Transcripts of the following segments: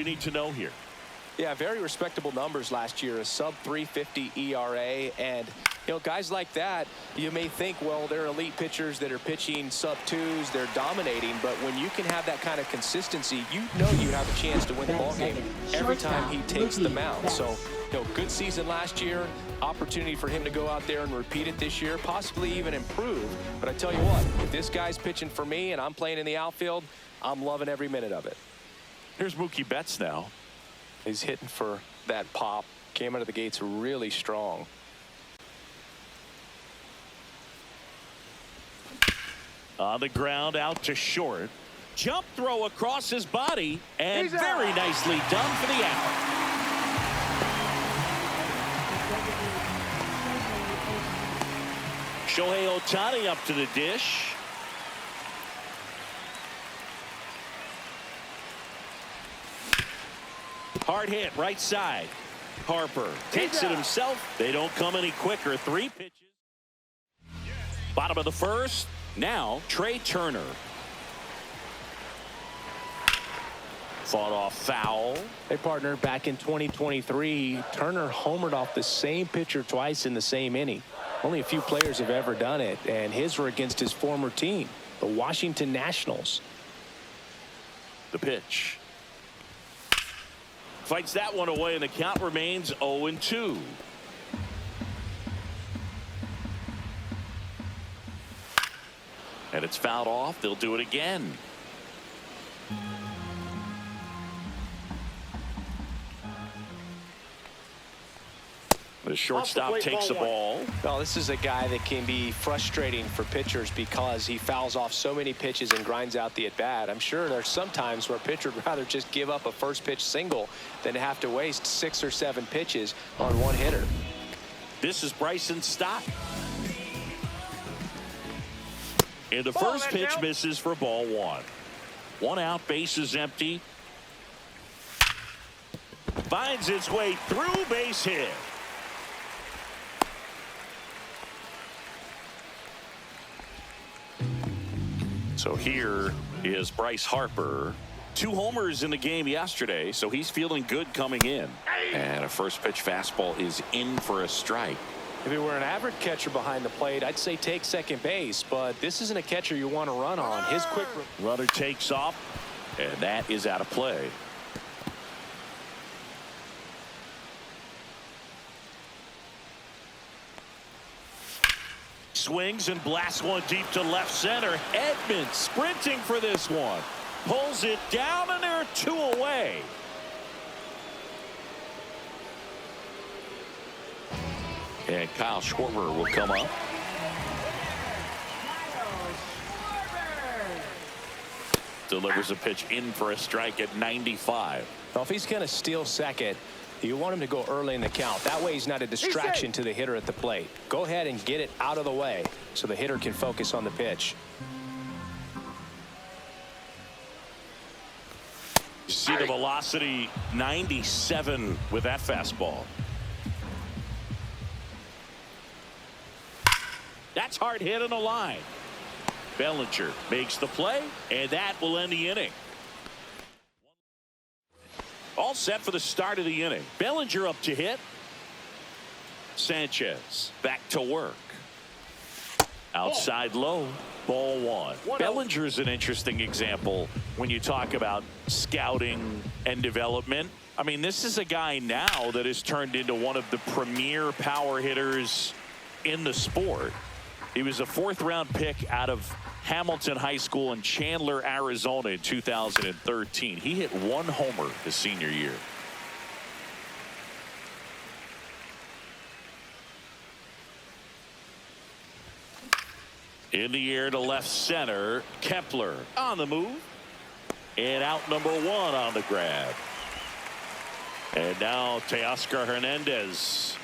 need to know here? Yeah, very respectable numbers last year, a sub 350 ERA. And, you know, guys like that, you may think, well, they're elite pitchers that are pitching sub twos, they're dominating. But when you can have that kind of consistency, you know you have a chance to win the ballgame every time he takes the mound. So, you know, good season last year, opportunity for him to go out there and repeat it this year, possibly even improve. But I tell you what, if this guy's pitching for me and I'm playing in the outfield, I'm loving every minute of it. Here's Mookie Betts now. He's hitting for that pop. Came out of the gates really strong. On the ground, out to short. Jump throw across his body, and very nicely done for the out. Shohei Ohtani up to the dish. Hard hit, right side. Harper takes it himself. They don't come any quicker. 3 pitches. Bottom of the first. Now, Trey Turner. Fought off foul. Hey, partner, back in 2023, Turner homered off the same pitcher twice in the same inning. Only a few players have ever done it, and his were against his former team, the Washington Nationals. The pitch. Fights that one away, and the count remains 0-2. And it's fouled off. They'll do it again. The shortstop takes the ball. Well, this is a guy that can be frustrating for pitchers because he fouls off so many pitches and grinds out the at-bat. I'm sure there's some times where a pitcher would rather just give up a first pitch single than have to waste 6 or 7 pitches on one hitter. This is Bryson Stott. And the first pitch misses for ball 1. 1 out, base is empty. Finds its way through, base hit. So here is Bryce Harper. 2 homers in the game yesterday, so he's feeling good coming in. And a first pitch fastball is in for a strike. If he were an average catcher behind the plate, I'd say take second base, but this isn't a catcher you want to run on. His quick runner takes off, and that is out of play. Swings and blasts one deep to left center. Edman sprinting for this one. Pulls it down, and there are 2 away. And Kyle Schwarber will come up. Delivers a pitch in for a strike at 95. Well, if he's going to steal second, you want him to go early in the count. That way he's not a distraction to the hitter at the plate. Go ahead and get it out of the way so the hitter can focus on the pitch. You see the velocity, 97 with that fastball. That's hard hit in the line. Bellinger makes the play, and that will end the inning. All set for the start of the inning. Bellinger up to hit. Sanchez back to work. Outside low. Ball 1. Bellinger's an interesting example when you talk about scouting and development. I mean, this is a guy now that has turned into one of the premier power hitters in the sport. He was a 4th-round pick out of Hamilton High School in Chandler, Arizona in 2013. He hit 1 homer his senior year. In the air to left center. Kepler on the move. And out number 1 on the grab. And now Teoscar Hernandez.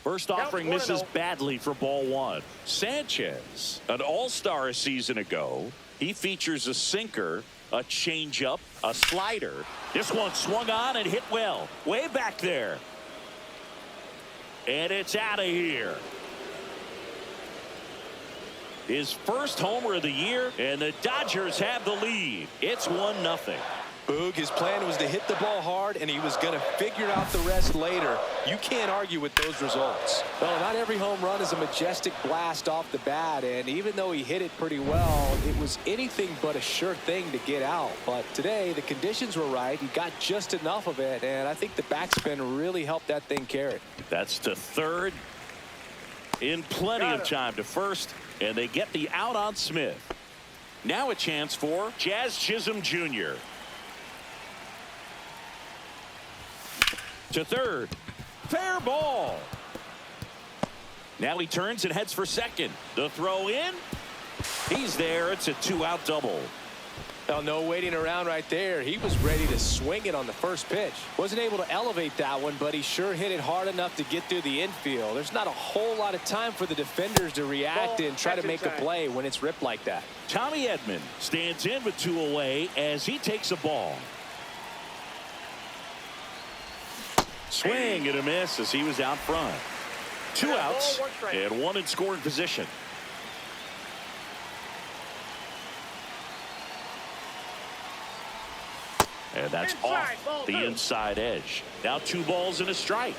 First offering misses badly for ball 1. Sanchez, an all-star a season ago. He features a sinker, a changeup, a slider. This one swung on and hit well. Way back there. And it's out of here. His first homer of the year, and the Dodgers have the lead. It's 1-0. Boog, his plan was to hit the ball hard, and he was going to figure out the rest later. You can't argue with those results. Well, not every home run is a majestic blast off the bat, and even though he hit it pretty well, it was anything but a sure thing to get out. But today, the conditions were right. He got just enough of it, and I think the backspin really helped that thing carry. That's to third. In plenty of time to first, and they get the out on Smith. Now a chance for Jazz Chisholm Jr. To third. Fair ball. Now he turns and heads for second. The throw in. He's there. It's a 2-out double. Well, no waiting around right there. He was ready to swing it on the first pitch. Wasn't able to elevate that one, but he sure hit it hard enough to get through the infield. There's not a whole lot of time for the defenders to react and try to make a play when it's ripped like that. Tommy Edman stands in with 2 away as he takes a ball. Swing and a miss as he was out front. 2 outs and 1 in scoring position. And that's off the inside edge. Now 2 balls and a strike.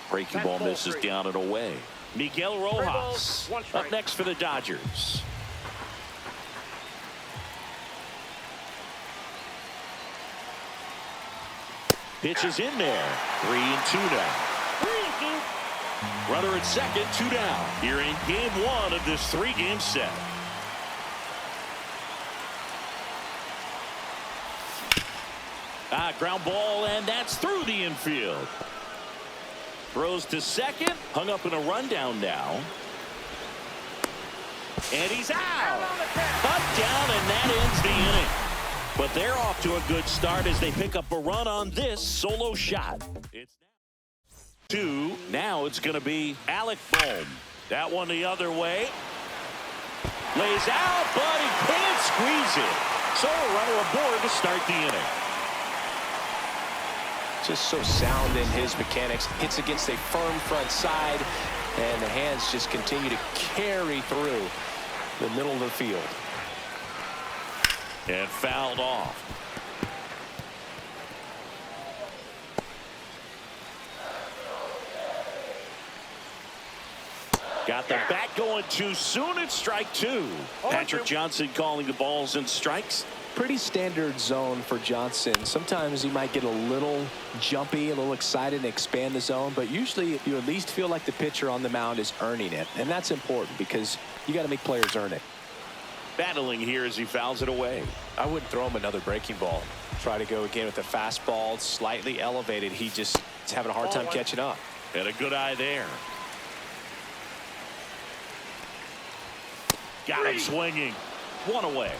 Breaking ball misses down and away. Miguel Rojas up next for the Dodgers. Pitch is in there. 3-2 now. Runner at second, 2 down. Here in game 1 of this 3-game set. Ground ball, and that's through the infield. Throws to second, hung up in a rundown now. And he's out. Up, down, and that ends the inning. But they're off to a good start as they pick up a run on this solo shot. It's 2. Now it's going to be Alec Bohm. That one the other way. Lays out, but he can't squeeze it. So a runner aboard to start the inning. Just so sound in his mechanics. Hits against a firm front side, and the hands just continue to carry through the middle of the field. And fouled off. Got the bat going too soon. It's strike 2. Patrick Johnson calling the balls and strikes. Pretty standard zone for Johnson. Sometimes he might get a little jumpy, a little excited and expand the zone, but usually you at least feel like the pitcher on the mound is earning it, and that's important because you got to make players earn it. Battling here as he fouls it away. I wouldn't throw him another breaking ball. Try to go again with the fastball, slightly elevated. He just is having a hard time catching up. And a good eye there. Got him swinging. 1 away.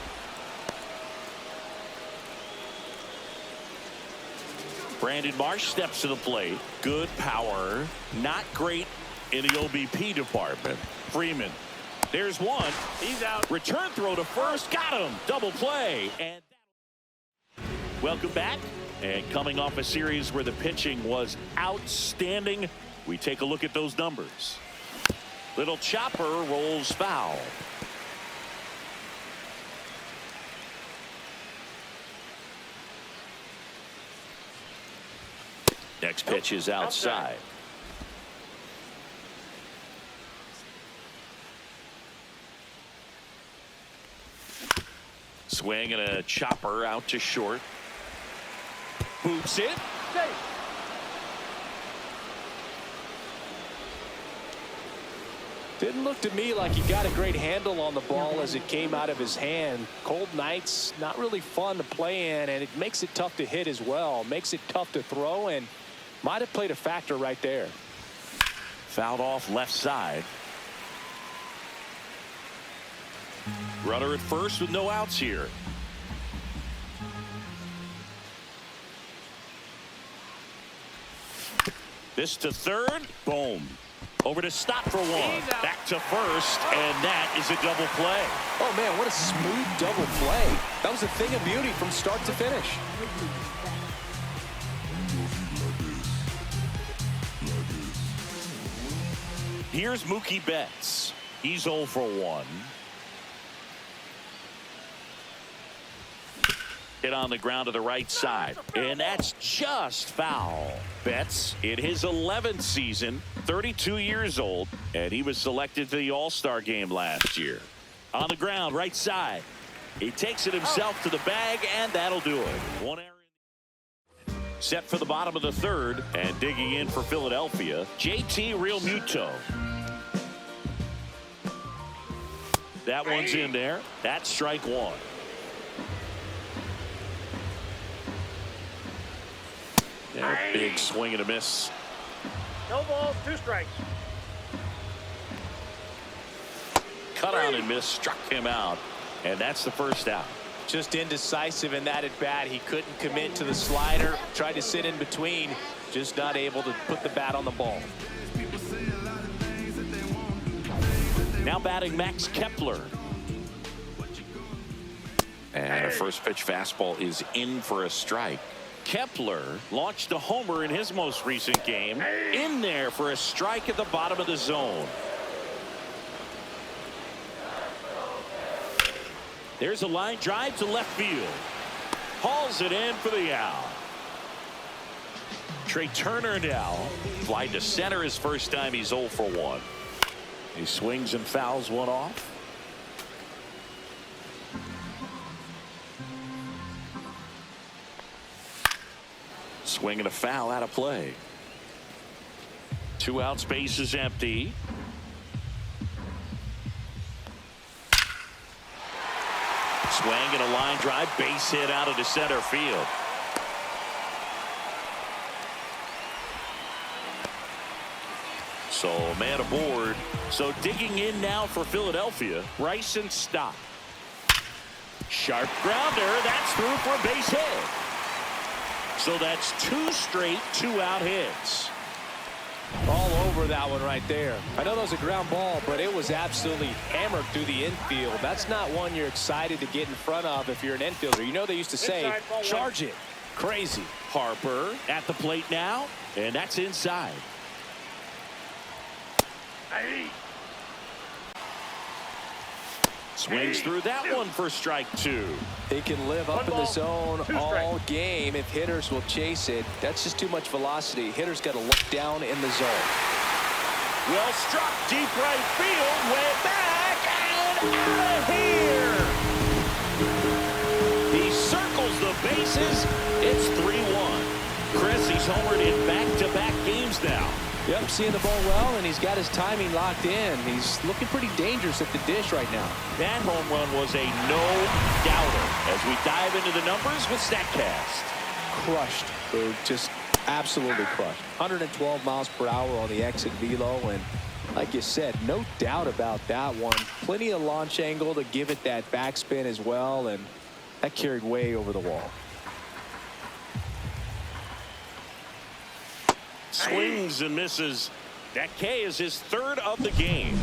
Brandon Marsh steps to the plate. Good power. Not great in the OBP department. Freeman. There's 1. He's out. Return throw to first. Got him. Double play. And welcome back. And coming off a series where the pitching was outstanding, we take a look at those numbers. Little chopper rolls foul. Next pitch is outside. Swing and a chopper out to short. Boots it. Didn't look to me like he got a great handle on the ball as it came out of his hand. Cold nights, not really fun to play in, and it makes it tough to hit as well. Makes it tough to throw, and might have played a factor right there. Fouled off left side. Runner at first with no outs here. This to third. Boom. Over to stop for 1. Back to first, and that is a double play. Oh, man, what a smooth double play. That was a thing of beauty from start to finish. Here's Mookie Betts. He's 0 for 1. Hit on the ground to the right side, and that's just foul. Betts in his 11th season, 32 years old, and he was selected for the All-Star game last year. On the ground, right side. He takes it himself to the bag, and that'll do it. One error. Set for the bottom of the third, and digging in for Philadelphia, JT Realmuto. That one's in there. That's strike one. Yeah, big swing and a miss. No balls, 2 strikes. Cut on and miss, struck him out, and that's the first out. Just indecisive in that at bat. He couldn't commit to the slider. Tried to sit in between. Just not able to put the bat on the ball. Now batting Max Kepler. And a first pitch fastball is in for a strike. Kepler launched a homer in his most recent game. In there for a strike at the bottom of the zone. There's a line drive to left field. Hauls it in for the out. Trey Turner now. Fly to center his first time. He's 0 for 1. He swings and fouls one off. Swing and a foul out of play. 2 out, space is empty. Swing and a line drive, base hit out into center field. So a man aboard. So digging in now for Philadelphia, Bryson Stott. Sharp grounder, that's through for a base hit. So that's 2 straight 2-out hits. All over that one right there. I know that was a ground ball, but it was absolutely hammered through the infield. That's not one you're excited to get in front of if you're an infielder. You know they used to say, charge it. Crazy. Harper at the plate now, and that's inside. Swings through that one for strike 2. He can live up in the zone all game if hitters will chase it. That's just too much velocity. Hitters got to look down in the zone. Well struck, deep right field, way back and out of here. He circles the bases. It's 3-1. Chris, he's homered in back-to-back games now. Yep, seeing the ball well, and he's got his timing locked in. He's looking pretty dangerous at the dish right now. That home run was a no-doubter as we dive into the numbers with StatCast. Crushed. Just absolutely crushed. 112 miles per hour on the exit velo, and like you said, no doubt about that one. Plenty of launch angle to give it that backspin as well, and that carried way over the wall. Swings and misses. That K is his 3rd of the game.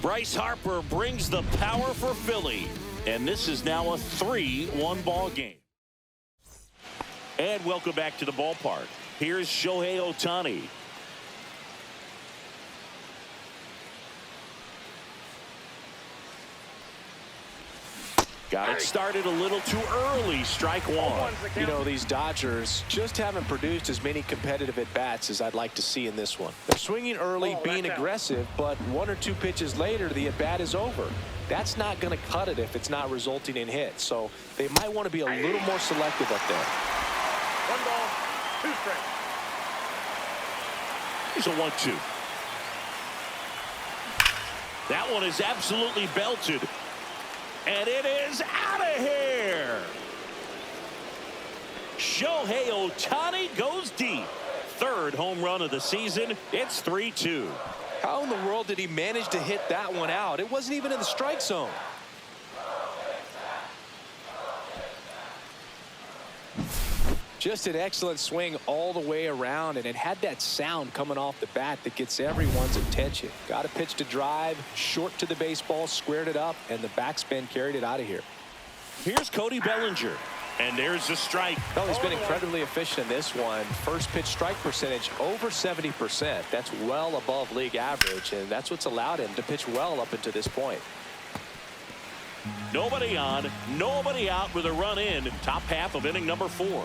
Bryce Harper brings the power for Philly, and this is now a 3-1 ball game. And welcome back to the ballpark. Here's Shohei Ohtani. Got it started a little too early. Strike 1. You know, these Dodgers just haven't produced as many competitive at-bats as I'd like to see in this one. They're swinging early, being aggressive, but 1 or 2 pitches later, the at-bat is over. That's not going to cut it if it's not resulting in hits. So they might want to be a little more selective up there. 1 ball, 2 strikes. Here's a 1-2. That one is absolutely belted. And it is out of here. Shohei Ohtani goes deep. 3rd home run of the season. It's 3-2. How in the world did he manage to hit that one out? It wasn't even in the strike zone. Just an excellent swing all the way around, and it had that sound coming off the bat that gets everyone's attention. Got a pitch to drive, short to the baseball, squared it up, and the backspin carried it out of here. Here's Cody Bellinger. And there's the strike. Well, he's been incredibly efficient in this one. First pitch strike percentage over 70%. That's well above league average, and that's what's allowed him to pitch well up until this point. Nobody on, nobody out with a run in. Top half of inning number 4.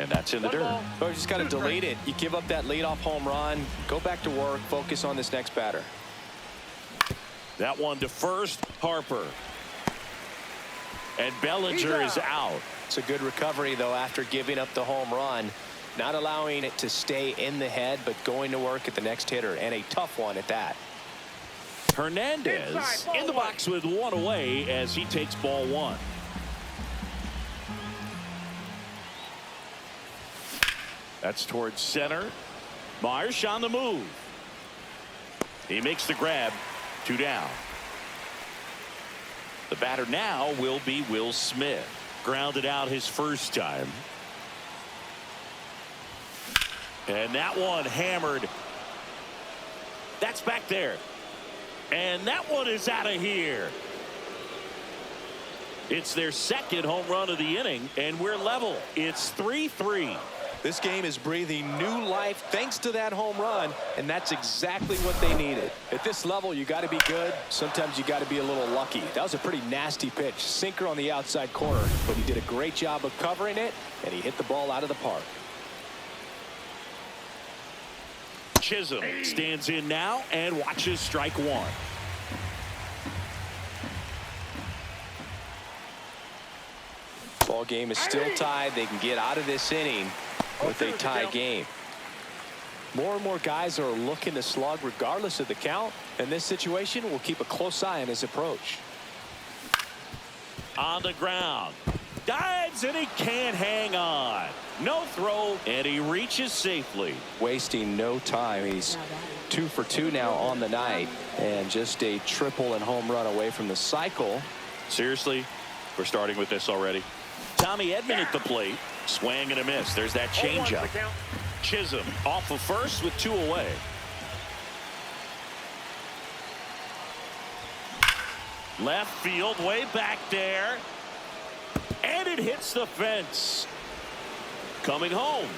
And that's in the dirt. Well, you just got to delete it. You give up that leadoff home run. Go back to work. Focus on this next batter. That one to first. Harper. And Bellinger is out. It's a good recovery, though, after giving up the home run. Not allowing it to stay in the head, but going to work at the next hitter, and a tough one at that. Hernandez in the box with one away as he takes ball 1. That's towards center. Marsh on the move. He makes the grab. 2 down. The batter now will be Will Smith. Grounded out his first time. And that one hammered. That's back there. And that one is out of here. It's their second home run of the inning, and we're level. It's 3-3. This game is breathing new life thanks to that home run, and that's exactly what they needed. At this level, you got to be good. Sometimes you got to be a little lucky. That was a pretty nasty pitch. Sinker on the outside corner, but he did a great job of covering it, and he hit the ball out of the park. Chisholm stands in now and watches strike 1. Ball game is still tied. They can get out of this inning with a tie game. More and more guys are looking to slug regardless of the count. In this situation, we'll keep a close eye on his approach. On the ground. Dives and he can't hang on. No throw and he reaches safely. Wasting no time. He's 2 for 2 now on the night, and just a triple and home run away from the cycle. Seriously, we're starting with this already. Tommy Edman at the plate. Swing and a miss. There's that changeup. Chisholm off of first with 2 away. Left field way back there. And it hits the fence. Coming home.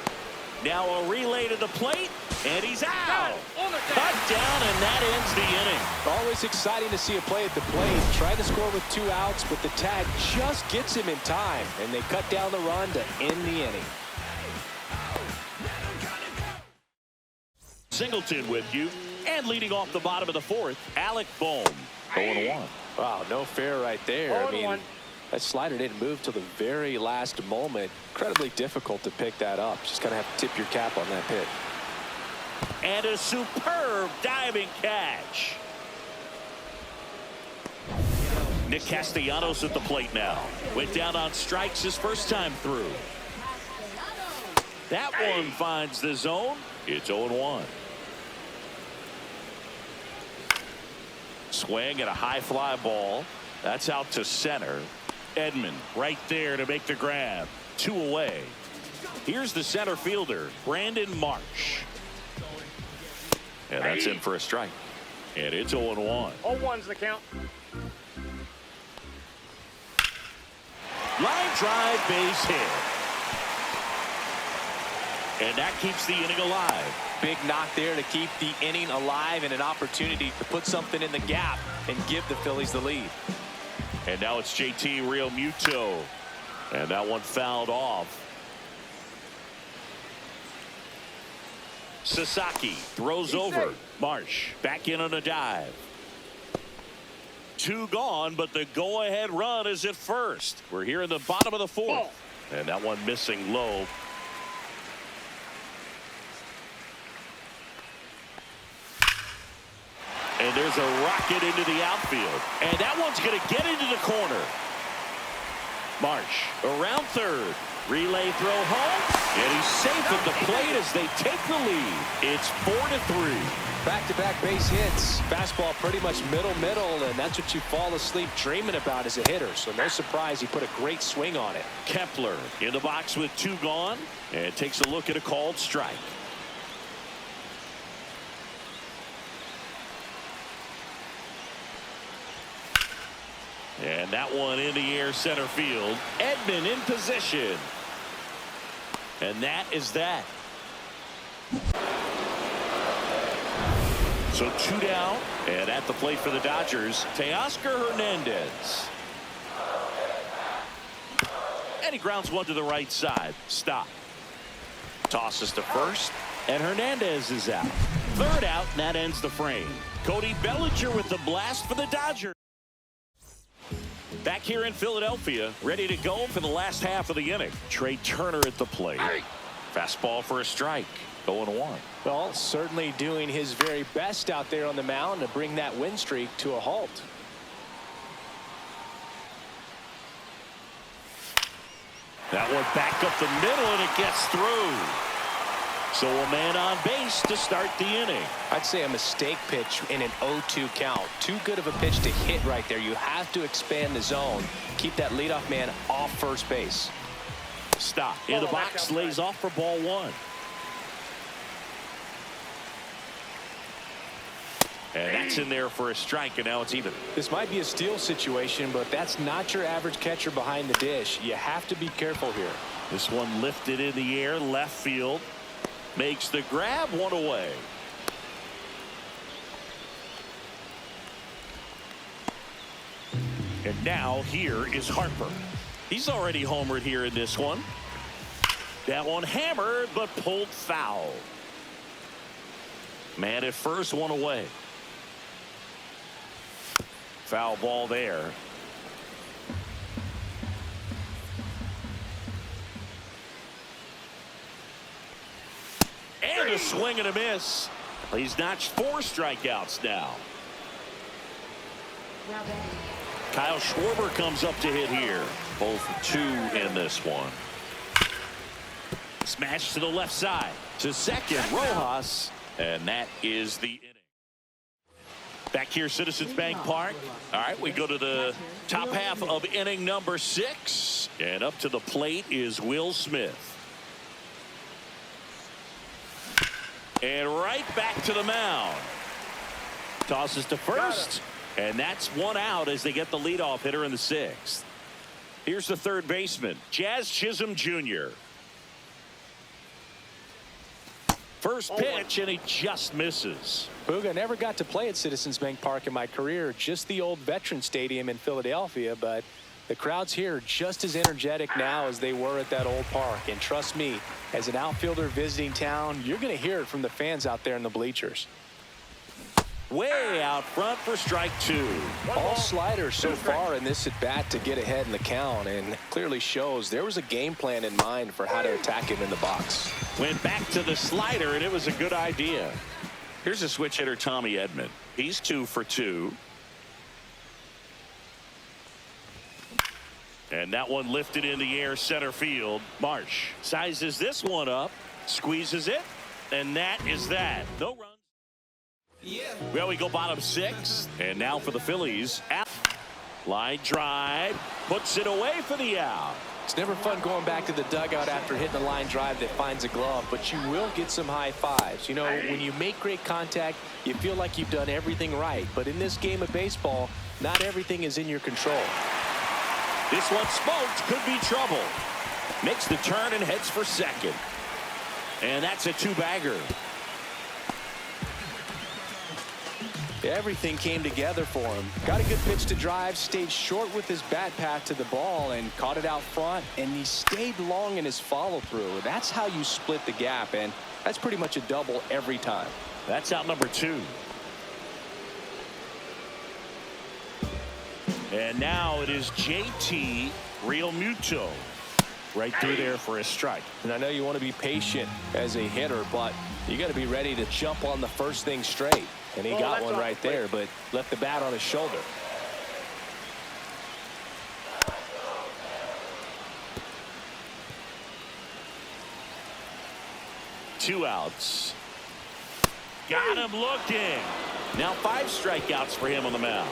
Now a relay to the plate. And he's out. Cut down, and that ends the inning. Always exciting to see a play at the plate. Try to score with 2 outs, but the tag just gets him in time, and they cut down the run to end the inning. Singleton with you, and leading off the bottom of the 4th, Alec Bohm. 0-1. Wow, no fair right there. I mean, that slider didn't move till the very last moment. Incredibly difficult to pick that up. Just gotta have to tip your cap on that pitch. And a superb diving catch. Nick Castellanos at the plate now. Went down on strikes his first time through. That one finds the zone. It's 0-1. Swing and a high fly ball. That's out to center. Edman right there to make the grab. 2 away. Here's the center fielder, Brandon Marsh. And that's in for a strike. And it's 0-1. 0-1's the count. Line drive, base hit. And that keeps the inning alive. Big knock there to keep the inning alive, and an opportunity to put something in the gap and give the Phillies the lead. And now it's JT Realmuto. And that one fouled off. Sasaki throws over. Marsh back in on a dive. 2 gone, but the go-ahead run is at first. We're here in the bottom of the 4th. And that one missing low. And there's a rocket into the outfield. And that one's going to get into the corner. Marsh around third. Relay throw home. And he's safe at the plate as they take the lead. It's 4-3. Back-to-back base hits. Fastball pretty much middle, and that's what you fall asleep dreaming about as a hitter. So no surprise he put a great swing on it. Kepler in the box with 2 gone. And takes a look at a called strike. And that one in the air center field. Edman in position. And that is that. So 2 down. And at the plate for the Dodgers, Teoscar Hernandez. And he grounds one to the right side. Stop. Tosses to first. And Hernandez is out. 3rd out, and that ends the frame. Cody Bellinger with the blast for the Dodgers. Back here in Philadelphia, ready to go for the last half of the inning. Trey Turner at the plate. Fastball for a strike. 0-1. Well, certainly doing his very best out there on the mound to bring that win streak to a halt. That one back up the middle, and it gets through. So a man on base to start the inning. I'd say a mistake pitch in an 0-2 count. Too good of a pitch to hit right there. You have to expand the zone. Keep that leadoff man off first base. Stop. In the box, lays off for ball 1. And that's in there for a strike, and now it's even. This might be a steal situation, but that's not your average catcher behind the dish. You have to be careful here. This one lifted in the air, left field. Makes the grab, 1 away. And now here is Harper. He's already homered here in this one. That one hammered, but pulled foul. Man at first, 1 away. Foul ball there. And a swing and a miss. He's notched 4 strikeouts now. Kyle Schwarber comes up to hit here. Both 2 in this one. Smash to the left side. To second, Rojas. And that is the inning. Back here, Citizens Bank Park. All right, we go to the top half of inning number 6. And up to the plate is Will Smith. And right back to the mound. Tosses to first. And that's 1 out as they get the leadoff hitter in the 6th. Here's the third baseman, Jazz Chisholm Jr. First pitch, and he just misses. Booga, never got to play at Citizens Bank Park in my career, just the old Veteran Stadium in Philadelphia, but the crowds here are just as energetic now as they were at that old park. And trust me, as an outfielder visiting town, you're going to hear it from the fans out there in the bleachers. Way out front for strike 2. All sliders so far in this at bat to get ahead in the count, and clearly shows there was a game plan in mind for how to attack him in the box. Went back to the slider, and it was a good idea. Here's a switch hitter, Tommy Edman. He's 2 for 2. And that one lifted in the air center field. Marsh sizes this one up, squeezes it, and that is that. No runs. Well, we go bottom 6, and now for the Phillies. Line drive, puts it away for the out. It's never fun going back to the dugout after hitting a line drive that finds a glove, but you will get some high fives. You know, when you make great contact, you feel like you've done everything right. But in this game of baseball, not everything is in your control. This one smoked, could be trouble. Makes the turn and heads for second. And that's a 2-bagger. Everything came together for him. Got a good pitch to drive, stayed short with his bat path to the ball and caught it out front, and he stayed long in his follow through. That's how you split the gap, and that's pretty much a double every time. That's out number 2. And now it is JT Realmuto right through there for a strike. And I know you want to be patient as a hitter, but you got to be ready to jump on the first thing straight. And he got one right there, but left the bat on his shoulder. Two outs. Got him looking. Now 5 strikeouts for him on the mound.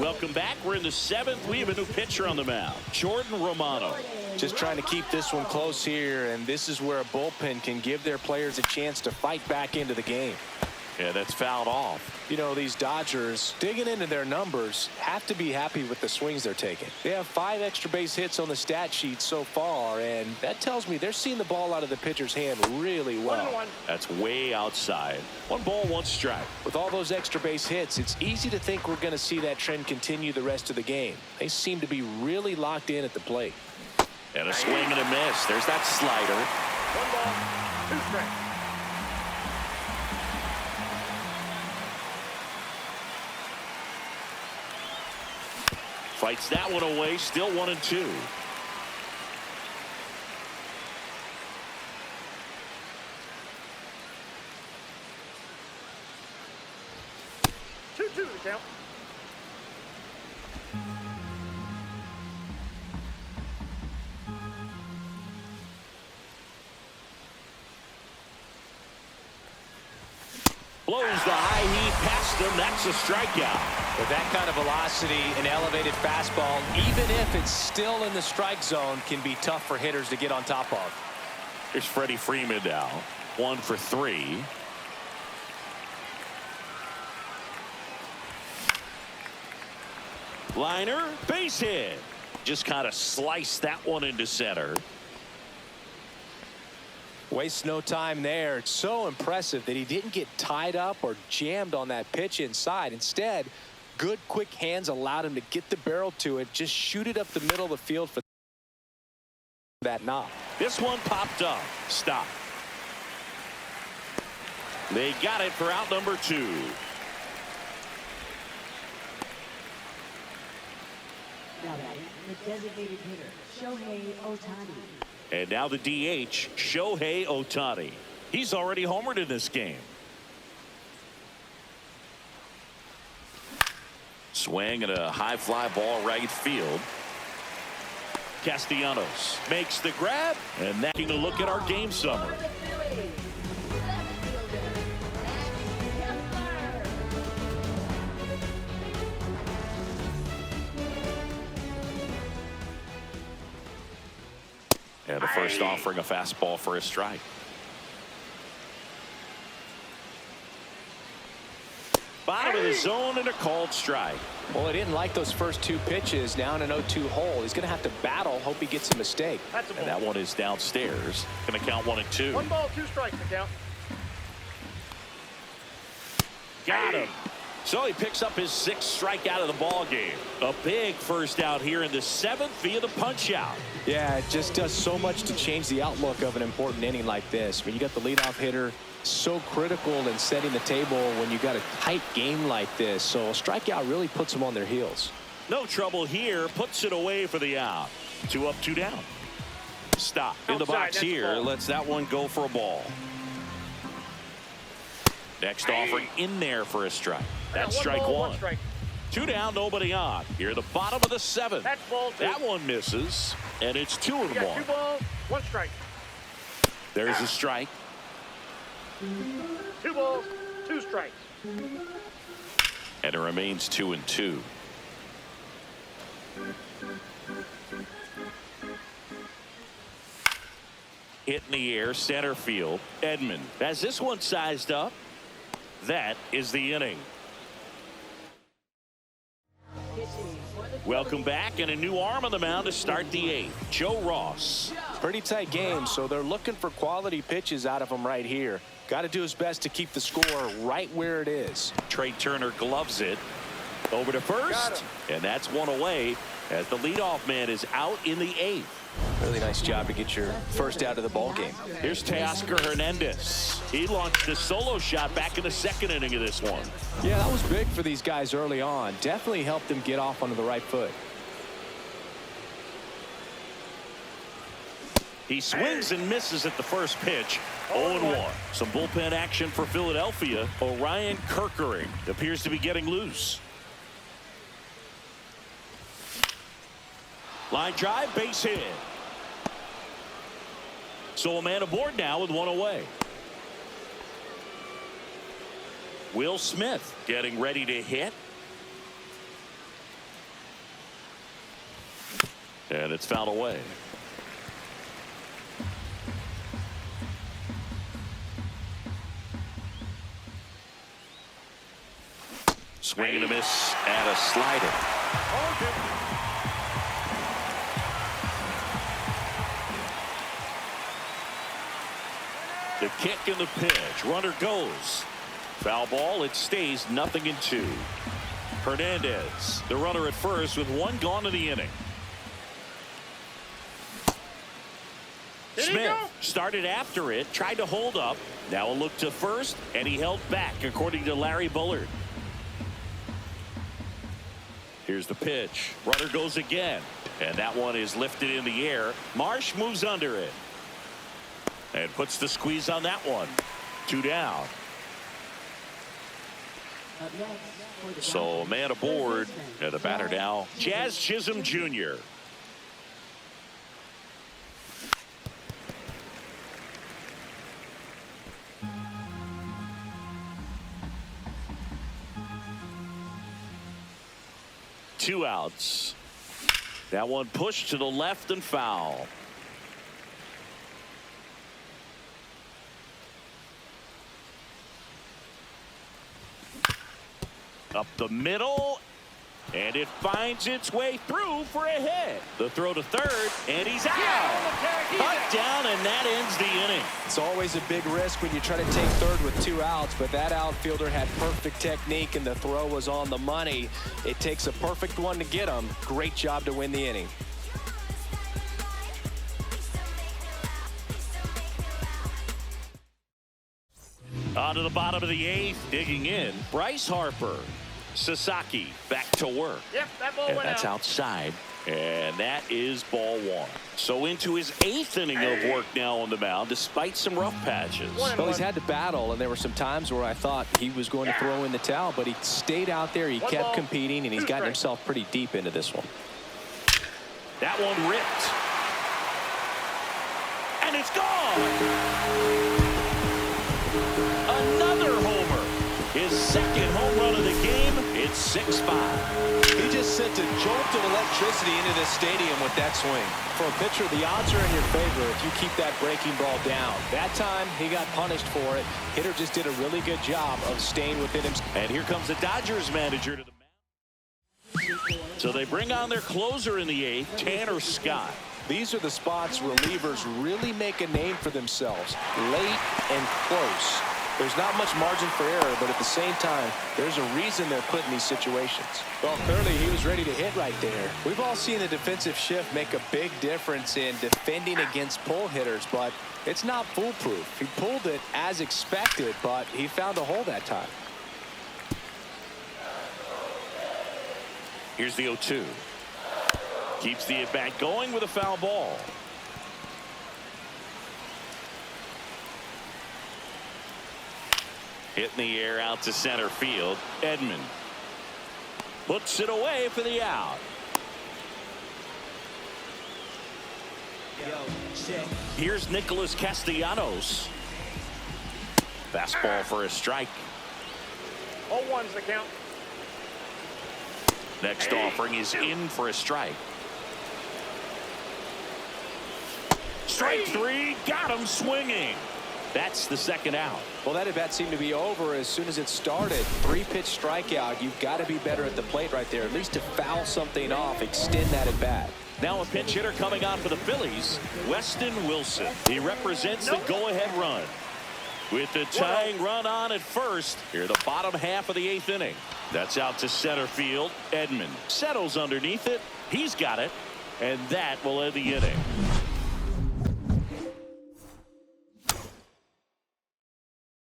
Welcome back. We're in the 7th. We have a new pitcher on the mound, Jordan Romano. Just trying to keep this one close here, and this is where a bullpen can give their players a chance to fight back into the game. Yeah, that's fouled off. You know, these Dodgers, digging into their numbers, have to be happy with the swings they're taking. They have 5 extra base hits on the stat sheet so far, and that tells me they're seeing the ball out of the pitcher's hand really well. 1-1. That's way outside. 1 ball, 1 strike. With all those extra base hits, it's easy to think we're going to see that trend continue the rest of the game. They seem to be really locked in at the plate. And a swing and a miss. There's that slider. 1 ball, 2 strikes. Fights that one away. Still 1-2. 2-2 the count. Blows the high heat past him. That's a strikeout. With that kind of velocity, an elevated fastball, even if it's still in the strike zone, can be tough for hitters to get on top of. Here's Freddie Freeman now. 1 for 3. Liner, base hit. Just kind of sliced that one into center. Wastes no time there. It's so impressive that he didn't get tied up or jammed on that pitch inside. Instead, good quick hands allowed him to get the barrel to it, just shoot it up the middle of the field for that knock. This one popped up. Stop. They got it for out number 2. Now batting, the designated hitter, Shohei Ohtani. And now the DH, Shohei Ohtani. He's already homered in this game. Swing and a high fly ball right field. Castellanos makes the grab, and that taking a look at our game summary. And the first offering a fastball for a strike. Bottom of the zone and a called strike. Well, he didn't like those first 2 pitches. Now in an 0-2 hole. He's going to have to battle. Hope he gets a mistake. That's a ball. And that one is downstairs. Going to count 1-2. 1 ball, 2 strikes the count. Got him. So he picks up his 6th strikeout of the ball game. A big first out here in the 7th via the punch out. Yeah, it just does so much to change the outlook of an important inning like this. When you got the leadoff hitter, so critical in setting the table when you got a tight game like this. So a strikeout really puts them on their heels. No trouble here. Puts it away for the out. 2 up, 2 down. Stop in the Outside, box that's a here. ball. Lets that one go for a ball. Next offering in there for a strike. That's One strike ball, 1. 1 strike. 2 down, nobody on. Here, the bottom of the 7th. That's ball 2. That one misses, and it's 2 You and got 1. 2 balls, 1 strike. There's a strike. 2 balls, 2 strikes. And it remains 2-2. Hit in the air, center field. Edman has this one sized up. That is the inning. Welcome back, and a new arm on the mound to start the 8th. Joe Ross. Pretty tight game, so they're looking for quality pitches out of him right here. Got to do his best to keep the score right where it is. Trey Turner gloves it. Over to Got first, him. and that's one away as the leadoff man is out in the 8th. Really nice job to get your first out of the ball game. Here's Teoscar Hernandez. He launched a solo shot back in the 2nd inning of this one. Yeah, that was big for these guys early on. Definitely helped them get off onto the right foot. He swings and misses at the first pitch. 0-1. Some bullpen action for Philadelphia. Orion Kerkering appears to be getting loose. Line drive, base hit. So a man aboard now with 1 away. Will Smith getting ready to hit. And it's fouled away. Swing and a miss and a slider. The kick and the pitch. Runner goes. Foul ball. It stays 0-2. Hernandez, the runner at first with one gone in the inning. Smith started after it, tried to hold up. Now a look to first, and he held back, according to Larry Bullard. Here's the pitch. Runner goes again, and that one is lifted in the air. Marsh moves under it and puts the squeeze on that one. 2 down. So a man aboard, and the batter now, Jazz Chisholm Jr. Two outs. That one pushed to the left and foul. Up the middle, and it finds its way through for a hit. The throw to third, and he's out. Cut down, and that ends the inning. It's always a big risk when you try to take third with 2 outs, but that outfielder had perfect technique, and the throw was on the money. It takes a perfect one to get him. Great job to win the inning. On to the bottom of the 8th, digging in, Bryce Harper. Sasaki back to work. Yep, that ball And went that's out. outside. And that is ball 1. So into his 8th inning of work now on the mound, despite some rough patches. Well, he's had to battle, and there were some times where I thought he was going to throw in the towel, but he stayed out there. He kept competing, and he's gotten himself pretty deep into this one. That one ripped. And it's gone. Another homer. His second home run of the game. It's 6-5. He just sent a jolt of electricity into this stadium with that swing. For a pitcher, the odds are in your favor if you keep that breaking ball down. That time, he got punished for it. Hitter just did a really good job of staying within him. And here comes the Dodgers manager to the mound. So they bring on their closer in the 8th, Tanner Scott. These are the spots relievers really make a name for themselves. Late and close. There's not much margin for error, but at the same time, there's a reason they're put in these situations. Well, clearly he was ready to hit right there. We've all seen the defensive shift make a big difference in defending against pull hitters, but it's not foolproof. He pulled it as expected, but he found a hole that time. Here's the 0-2. Keeps the at-bat going with a foul ball. Hit in the air out to center field. Edman puts it away for the out. Here's Nicholas Castellanos. Fastball for a strike. 0-1's the count. Next offering is in for a strike. Strike 3, got him swinging. That's the second out. Well, that at-bat seemed to be over as soon as it started. 3-pitch strikeout. You've got to be better at the plate right there, at least to foul something off, extend that at-bat. Now a pinch hitter coming on for the Phillies, Weston Wilson. He represents the go-ahead run. With the tying run on at first, here the bottom half of the 8th inning. That's out to center field. Edman settles underneath it. He's got it, and that will end the inning.